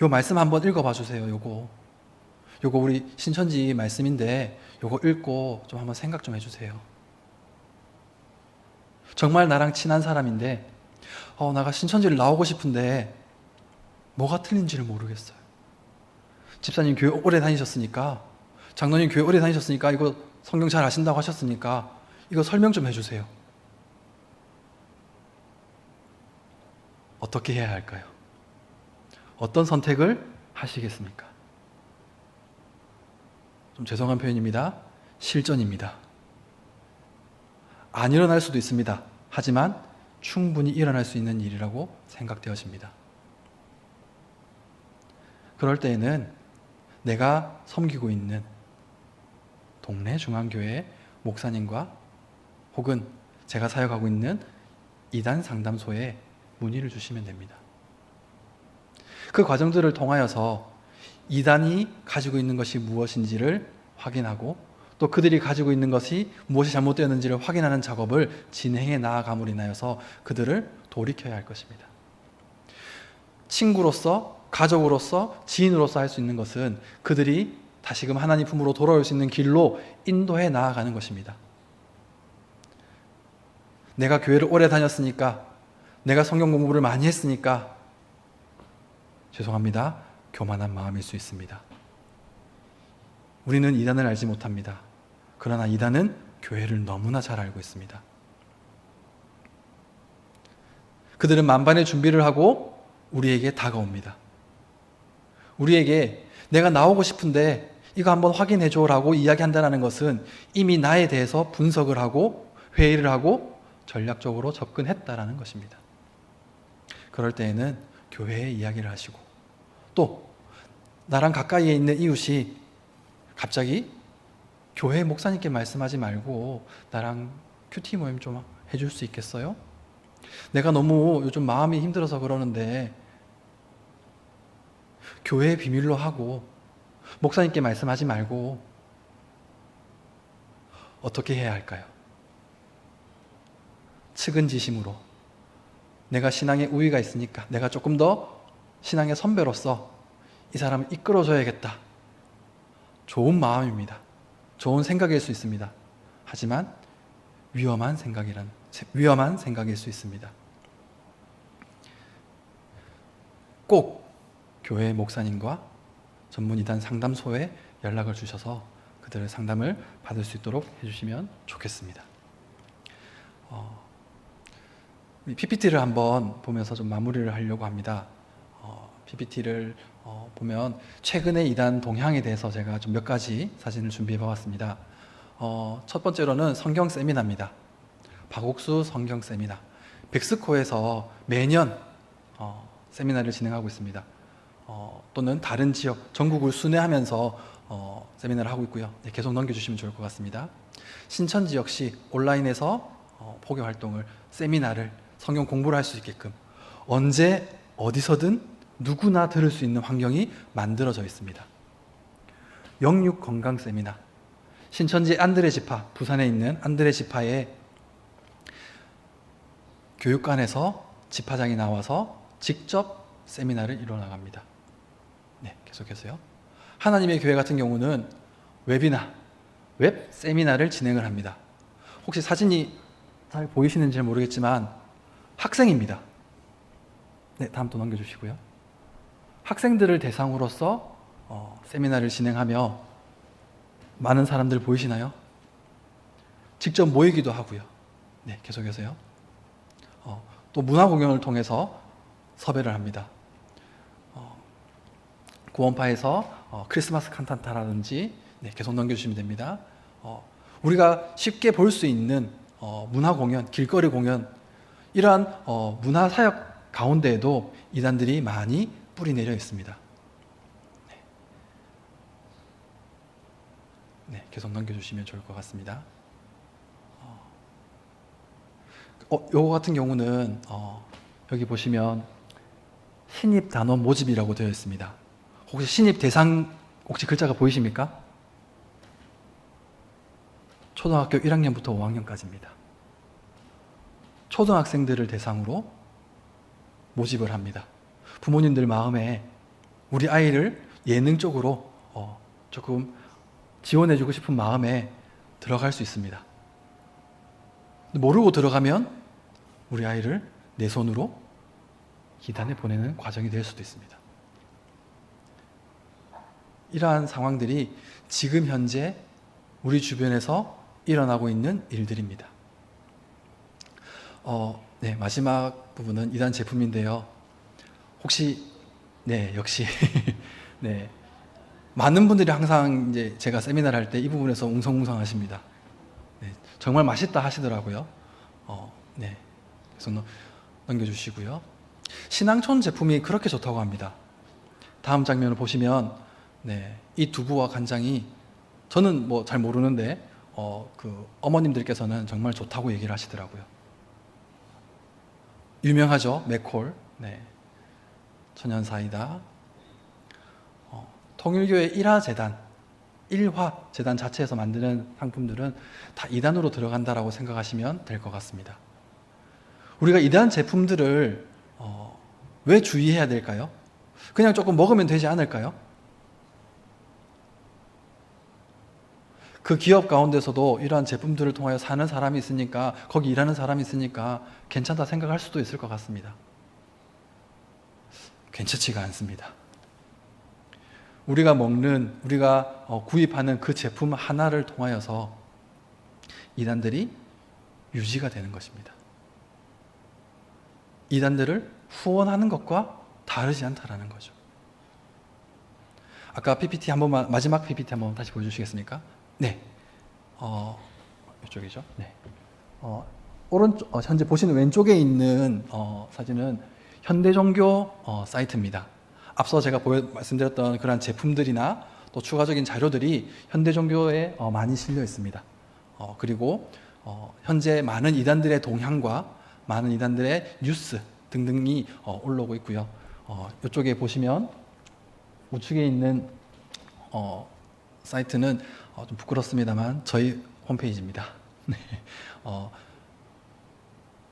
요 말씀 한번 읽어봐 주세요. 요거 우리 신천지 말씀인데 요거 읽고 좀 한번 생각 좀 해주세요. 정말 나랑 친한 사람인데 나가 신천지를 나오고 싶은데 뭐가 틀린지를 모르겠어요. 집사님 교회 오래 다니셨으니까, 장로님 교회 오래 다니셨으니까, 이거 성경 잘 아신다고 하셨으니까 이거 설명 좀 해주세요. 어떻게 해야 할까요? 어떤 선택을 하시겠습니까? 좀 죄송한 표현입니다. 실전입니다. 안 일어날 수도 있습니다. 하지만 충분히 일어날 수 있는 일이라고 생각되어집니다. 그럴 때에는 내가 섬기고 있는 동네 중앙교회 목사님과 혹은 제가 사역하고 있는 이단 상담소에 문의를 주시면 됩니다. 그 과정들을 통하여서 이단이 가지고 있는 것이 무엇인지를 확인하고 또 그들이 가지고 있는 것이 무엇이 잘못되었는지를 확인하는 작업을 진행해 나아감으로 인하여서 그들을 돌이켜야 할 것입니다. 친구로서, 가족으로서, 지인으로서 할 수 있는 것은 그들이 다시금 하나님 품으로 돌아올 수 있는 길로 인도해 나아가는 것입니다. 내가 교회를 오래 다녔으니까, 내가 성경 공부를 많이 했으니까 죄송합니다. 교만한 마음일 수 있습니다. 우리는 이단을 알지 못합니다. 그러나 이단은 교회를 너무나 잘 알고 있습니다. 그들은 만반의 준비를 하고 우리에게 다가옵니다. 우리에게 내가 나오고 싶은데 이거 한번 확인해줘라고 이야기한다는 것은 이미 나에 대해서 분석을 하고 회의를 하고 전략적으로 접근했다라는 것입니다. 그럴 때에는 교회에 이야기를 하시고, 또 나랑 가까이에 있는 이웃이 갑자기 교회 목사님께 말씀하지 말고 나랑 큐티 모임 좀 해줄 수 있겠어요? 내가 너무 요즘 마음이 힘들어서 그러는데 교회 비밀로 하고 목사님께 말씀하지 말고 어떻게 해야 할까요? 측은지심으로 내가 신앙에 우위가 있으니까 내가 조금 더 신앙의 선배로서 이 사람을 이끌어줘야겠다. 좋은 마음입니다. 좋은 생각일 수 있습니다. 하지만 위험한 생각일 수 있습니다. 꼭 교회 목사님과 전문 이단 상담소에 연락을 주셔서 그들의 상담을 받을 수 있도록 해주시면 좋겠습니다. PPT를 한번 보면서 좀 마무리를 하려고 합니다. PPT를 보면 최근의 이단 동향에 대해서 제가 좀 몇 가지 사진을 준비해 보았습니다. 첫 번째로는 성경 세미나입니다. 박옥수 성경 세미나. 백스코에서 매년 세미나를 진행하고 있습니다. 또는 다른 지역, 전국을 순회하면서 세미나를 하고 있고요. 네, 계속 넘겨주시면 좋을 것 같습니다. 신천지 역시 온라인에서 포교 활동을, 세미나를, 성경 공부를 할 수 있게끔 언제 어디서든 누구나 들을 수 있는 환경이 만들어져 있습니다. 영육 건강 세미나. 신천지 안드레 지파, 부산에 있는 안드레 지파의 교육관에서 지파장이 나와서 직접 세미나를 이뤄나갑니다. 네, 계속해서요. 하나님의 교회 같은 경우는 웹이나 웹 세미나를 진행을 합니다. 혹시 사진이 잘 보이시는지 모르겠지만 학생입니다. 네, 다음 또 넘겨주시고요. 학생들을 대상으로서 세미나를 진행하며 많은 사람들 보이시나요? 직접 모이기도 하고요. 네, 계속해서요. 또 문화 공연을 통해서 섭외를 합니다. 구원파에서 크리스마스 칸타타라든지, 네, 계속 넘겨주시면 됩니다. 우리가 쉽게 볼 수 있는 문화 공연, 길거리 공연, 이러한 문화 사역 가운데에도 이단들이 많이 뿌리 내려 있습니다. 네, 계속 넘겨주시면 좋을 것 같습니다. 요거 같은 경우는 여기 보시면 신입 단원 모집이라고 되어 있습니다. 혹시 신입 대상 혹시 글자가 보이십니까? 초등학교 1학년부터 5학년까지입니다. 초등학생들을 대상으로 모집을 합니다. 부모님들 마음에 우리 아이를 예능 쪽으로 조금 지원해주고 싶은 마음에 들어갈 수 있습니다. 모르고 들어가면 우리 아이를 내 손으로 이단에 보내는 과정이 될 수도 있습니다. 이러한 상황들이 지금 현재 우리 주변에서 일어나고 있는 일들입니다. 네, 마지막 부분은 이단 제품인데요. 혹시, 네, 역시, 네, 많은 분들이 항상 이제 제가 세미나를 할 때 이 부분에서 웅성웅성 하십니다. 네, 정말 맛있다 하시더라고요. 네, 그래서 넘겨주시고요. 신앙촌 제품이 그렇게 좋다고 합니다. 다음 장면을 보시면, 네, 이 두부와 간장이 저는 뭐 잘 모르는데 그 어머님들께서는 정말 좋다고 얘기를 하시더라고요. 유명하죠, 맥콜. 네, 천연사이다. 통일교회 일화재단 자체에서 만드는 상품들은 다 이단으로 들어간다라고 생각하시면 될 것 같습니다. 우리가 이단 제품들을 왜 주의해야 될까요? 그냥 조금 먹으면 되지 않을까요? 그 기업 가운데서도 이러한 제품들을 통하여 사는 사람이 있으니까, 거기 일하는 사람이 있으니까 괜찮다 생각할 수도 있을 것 같습니다. 괜찮지가 않습니다. 우리가 먹는, 우리가 구입하는 그 제품 하나를 통하여서 이단들이 유지가 되는 것입니다. 이단들을 후원하는 것과 다르지 않다라는 거죠. 아까 PPT 한 번만, 마지막 PPT 한 번 다시 보여주시겠습니까? 네. 이쪽이죠. 네. 오른쪽, 현재 보시는 왼쪽에 있는 사진은 현대종교 사이트입니다. 앞서 제가 말씀드렸던 그런 제품들이나 또 추가적인 자료들이 현대종교에 많이 실려 있습니다. 그리고 현재 많은 이단들의 동향과 많은 이단들의 뉴스 등등이 올라오고 있고요. 이쪽에 보시면 우측에 있는 사이트는 좀 부끄럽습니다만 저희 홈페이지입니다. 네.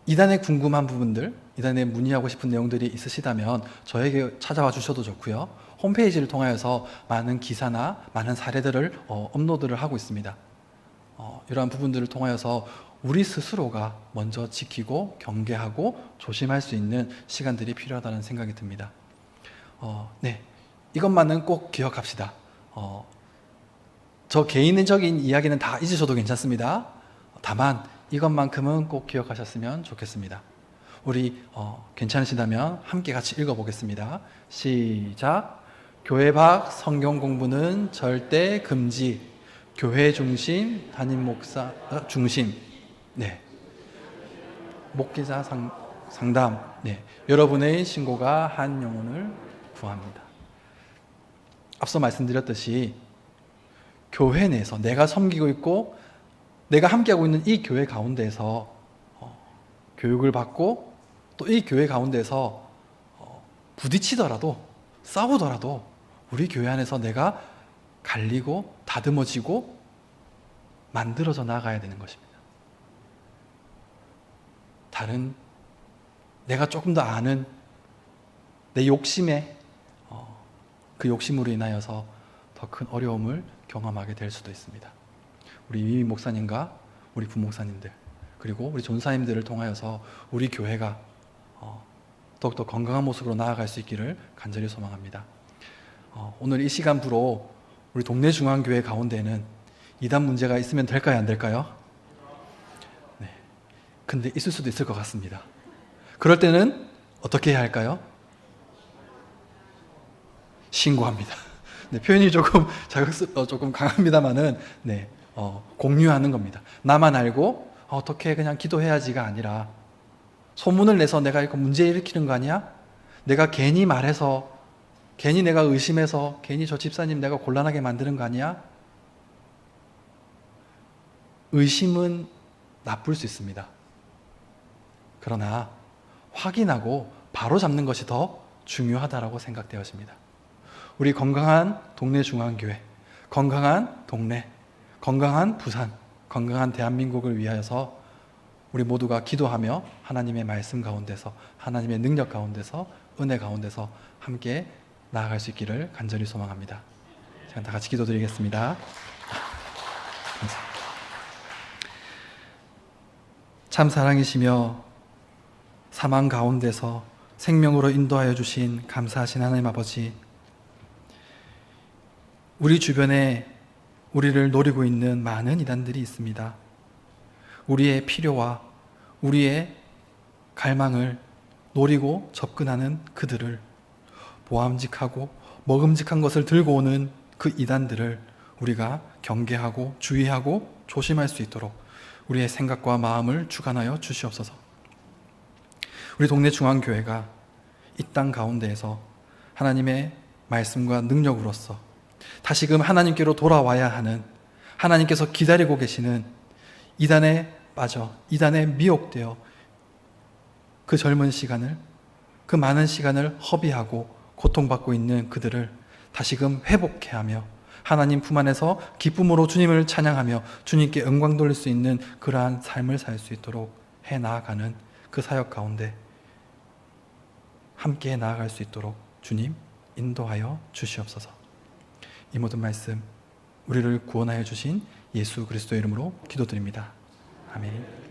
이단에 궁금한 부분들, 이단에 문의하고 싶은 내용들이 있으시다면 저에게 찾아와 주셔도 좋고요. 홈페이지를 통하여서 많은 기사나 많은 사례들을 업로드를 하고 있습니다. 이러한 부분들을 통하여서 우리 스스로가 먼저 지키고 경계하고 조심할 수 있는 시간들이 필요하다는 생각이 듭니다. 네, 이것만은 꼭 기억합시다. 저 개인적인 이야기는 다 잊으셔도 괜찮습니다. 다만 이것만큼은 꼭 기억하셨으면 좋겠습니다. 우리 괜찮으시다면 함께 같이 읽어보겠습니다. 시작. 교회 밖 성경 공부는 절대 금지. 교회 중심, 담임 목사 중심. 네. 목회자 상담. 네. 여러분의 신고가 한 영혼을 구합니다. 앞서 말씀드렸듯이 교회 내에서 내가 섬기고 있고 내가 함께하고 있는 이 교회 가운데에서 교육을 받고 또 이 교회 가운데서 부딪히더라도 싸우더라도 우리 교회 안에서 내가 갈리고 다듬어지고 만들어져 나가야 되는 것입니다. 다른 내가 조금 더 아는 내 욕심에 그 욕심으로 인하여서 더 큰 어려움을 경험하게 될 수도 있습니다. 우리 위 목사님과 우리 부목사님들 그리고 우리 전사님들을 통하여서 우리 교회가 더욱더 건강한 모습으로 나아갈 수 있기를 간절히 소망합니다. 오늘 이 시간부로 우리 동네 중앙교회 가운데는 이단 문제가 있으면 될까요? 안 될까요? 네. 근데 있을 수도 있을 것 같습니다. 그럴 때는 어떻게 해야 할까요? 신고합니다. 네, 표현이 조금 조금 강합니다만은 네, 공유하는 겁니다. 나만 알고 어떻게 그냥 기도해야지가 아니라 소문을 내서 내가 이거 문제 일으키는 거 아니야? 내가 괜히 말해서 괜히 내가 의심해서 괜히 저 집사님 내가 곤란하게 만드는 거 아니야? 의심은 나쁠 수 있습니다. 그러나 확인하고 바로 잡는 것이 더 중요하다고 생각되어집니다. 우리 건강한 동네 중앙교회, 건강한 동네, 건강한 부산, 건강한 대한민국을 위하여서 우리 모두가 기도하며 하나님의 말씀 가운데서 하나님의 능력 가운데서 은혜 가운데서 함께 나아갈 수 있기를 간절히 소망합니다. 제가 다 같이 기도드리겠습니다. 감사합니다. 참 사랑이시며 사망 가운데서 생명으로 인도하여 주신 감사하신 하나님 아버지, 우리 주변에 우리를 노리고 있는 많은 이단들이 있습니다. 우리의 필요와 우리의 갈망을 노리고 접근하는 그들을, 보암직하고 먹음직한 것을 들고 오는 그 이단들을 우리가 경계하고 주의하고 조심할 수 있도록 우리의 생각과 마음을 주관하여 주시옵소서. 우리 동네 중앙교회가 이 땅 가운데에서 하나님의 말씀과 능력으로서 다시금 하나님께로 돌아와야 하는, 하나님께서 기다리고 계시는 이단에 빠져 이단에 미혹되어 그 젊은 시간을, 그 많은 시간을 허비하고 고통받고 있는 그들을 다시금 회복해 하며 하나님 품 안에서 기쁨으로 주님을 찬양하며 주님께 영광 돌릴 수 있는 그러한 삶을 살 수 있도록 해 나아가는 그 사역 가운데 함께 나아갈 수 있도록 주님 인도하여 주시옵소서. 이 모든 말씀 우리를 구원하여 주신 예수 그리스도의 이름으로 기도드립니다. 아멘.